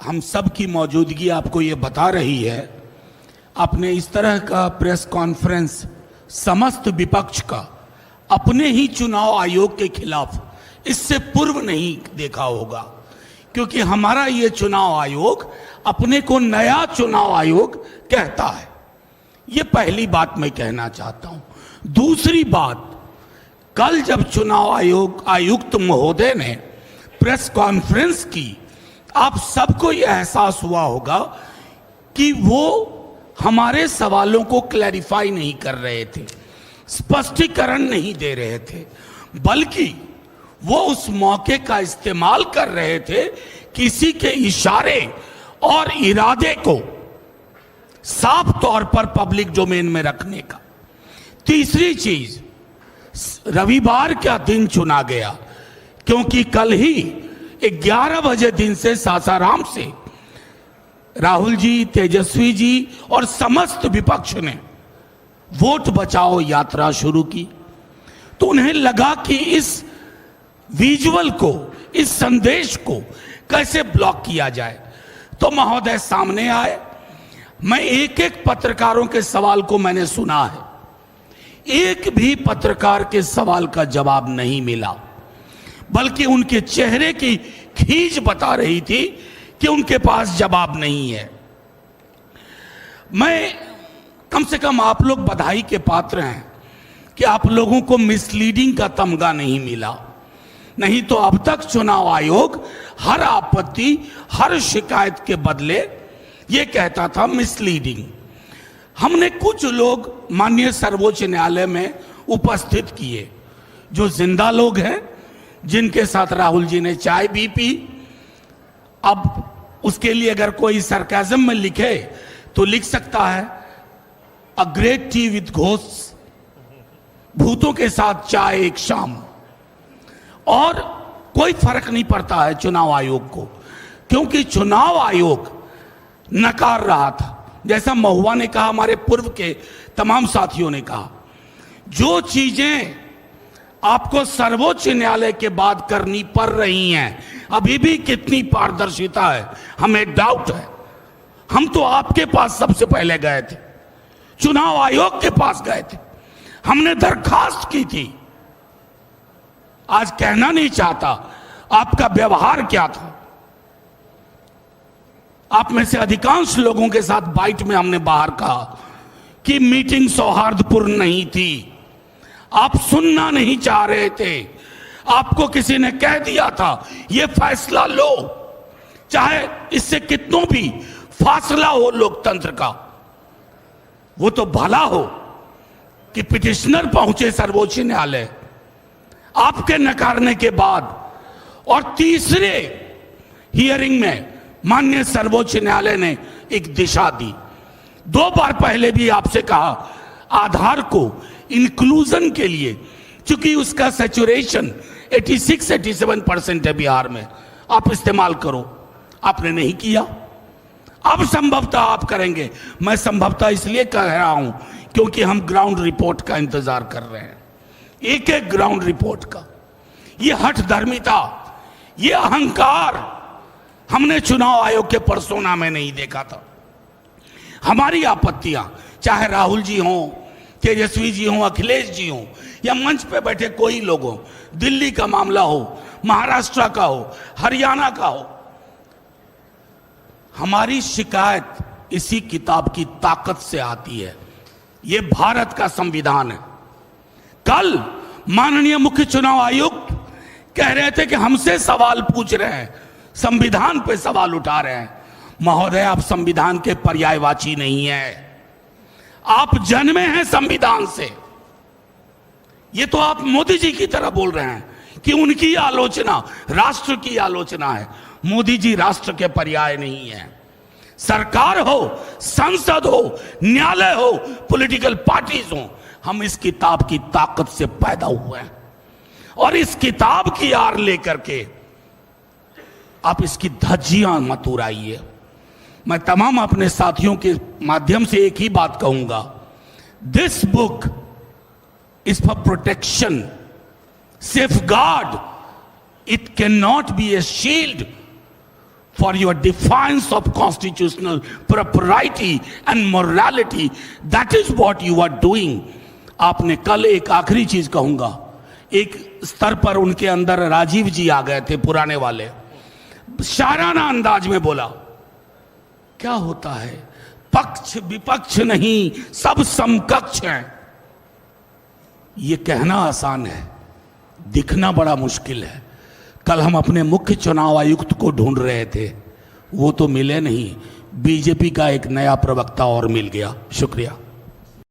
हम सब की मौजूदगी आपको ये बता रही है, आपने इस तरह का प्रेस कॉन्फ्रेंस समस्त विपक्ष का अपने ही चुनाव आयोग के खिलाफ इससे पूर्व नहीं देखा होगा, क्योंकि हमारा ये चुनाव आयोग अपने को नया चुनाव आयोग कहता है। ये पहली बात मैं कहना चाहता हूं। दूसरी बात, कल जब चुनाव आयोग आयुक्त महोदय ने प्रेस कॉन्फ्रेंस की, आप सबको यह एहसास हुआ होगा कि वो हमारे सवालों को क्लैरिफाई नहीं कर रहे थे, स्पष्टीकरण नहीं दे रहे थे, बल्कि वो उस मौके का इस्तेमाल कर रहे थे किसी के इशारे और इरादे को साफ तौर पर पब्लिक डोमेन में रखने का। तीसरी चीज, रविवार का दिन चुना गया क्योंकि कल ही 11 बजे दिन से सासाराम से राहुल जी, तेजस्वी जी और समस्त विपक्ष ने वोट बचाओ यात्रा शुरू की। तो उन्हें लगा कि इस विजुअल को, इस संदेश को कैसे ब्लॉक किया जाए। तो महोदय सामने आए। मैं एक एक पत्रकारों के सवाल को मैंने सुना है, एक भी पत्रकार के सवाल का जवाब नहीं मिला, बल्कि उनके चेहरे की खींच बता रही थी कि उनके पास जवाब नहीं है। मैं कम से कम आप लोग बधाई के पात्र हैं कि आप लोगों को मिसलीडिंग का तमगा नहीं मिला। नहीं तो अब तक चुनाव आयोग हर आपत्ति, हर शिकायत के बदले ये कहता था मिसलीडिंग। हमने कुछ लोग माननीय सर्वोच्च न्यायालय में उपस्थित किए, जो जिंदा लोग हैं, जिनके साथ राहुल जी ने चाय भी पी। अब उसके लिए अगर कोई सरकाज़म में लिखे तो लिख सकता है, a great T with ghost, भूतों के साथ चाय एक शाम। और कोई फर्क नहीं पड़ता है चुनाव आयोग को, क्योंकि चुनाव आयोग नकार रहा था। जैसा महुआ ने कहा, हमारे पूर्व के तमाम साथियों ने कहा, जो चीजें आपको सर्वोच्च न्यायालय के बाद करनी पड़ रही हैं, अभी भी कितनी पारदर्शिता है हमें डाउट है। हम तो आपके पास सबसे पहले गए थे, चुनाव आयोग के पास गए थे, हमने दरखास्त की थी। आज कहना नहीं चाहता आपका व्यवहार क्या था। आप में से अधिकांश लोगों के साथ बाइट में हमने बाहर कहा कि मीटिंग सौहार्दपूर्ण नहीं थी, आप सुनना नहीं चाह रहे थे। आपको किसी ने कह दिया था यह फैसला लो, चाहे इससे कितनों भी फासला हो लोकतंत्र का। वो तो भला हो कि पिटिशनर पहुंचे सर्वोच्च न्यायालय आपके नकारने के बाद, और तीसरे हियरिंग में माननीय सर्वोच्च न्यायालय ने एक दिशा दी। 2 बार पहले भी आपसे कहा, आधार को इंक्लूजन के लिए, चूंकि उसका सैचुरेशन 86-87% है बिहार में, आप इस्तेमाल करो। आपने नहीं किया। अब संभवतः आप करेंगे। मैं संभवतः इसलिए कह रहा हूं क्योंकि हम ग्राउंड रिपोर्ट का इंतजार कर रहे हैं, एक एक ग्राउंड रिपोर्ट का। ये हठधर्मिता, ये अहंकार हमने चुनाव आयोग के पर्सोना में नहीं देखा था। हमारी आपत्तियां, चाहे राहुल जी हों, तेजस्वी जी हों, अखिलेश जी हों, या मंच पे बैठे कोई लोग हों, दिल्ली का मामला हो, महाराष्ट्र का हो, हरियाणा का हो, हमारी शिकायत इसी किताब की ताकत से आती है। ये भारत का संविधान है। कल माननीय मुख्य चुनाव आयुक्त कह रहे थे कि हमसे सवाल पूछ रहे हैं, संविधान पे सवाल उठा रहे हैं। महोदय, आप संविधान के पर्यायवाची नहीं है, आप जन्मे हैं संविधान से। ये तो आप मोदी जी की तरह बोल रहे हैं कि उनकी आलोचना राष्ट्र की आलोचना है। मोदी जी राष्ट्र के पर्याय नहीं है। सरकार हो, संसद हो, न्यायालय हो, पॉलिटिकल पार्टीज हो, हम इस किताब की ताकत से पैदा हुए हैं। और इस किताब की आड़ लेकर के आप इसकी धज्जियां मत उड़ाइए। मैं तमाम अपने साथियों के माध्यम से एक ही बात कहूंगा, this book is for protection, safeguard, it can not be A shield for your defiance of constitutional propriety and morality. That is what you are doing. आपने कल, एक आखिरी चीज कहूंगा, एक स्तर पर उनके अंदर राजीव जी आ गए थे, पुराने वाले, शाराना अंदाज में बोला, क्या होता है, पक्ष विपक्ष नहीं, सब समकक्ष हैं। ये कहना आसान है, दिखना बड़ा मुश्किल है। कल हम अपने मुख्य चुनाव आयुक्त को ढूंढ रहे थे, वो तो मिले नहीं, बीजेपी का एक नया प्रवक्ता और मिल गया। शुक्रिया।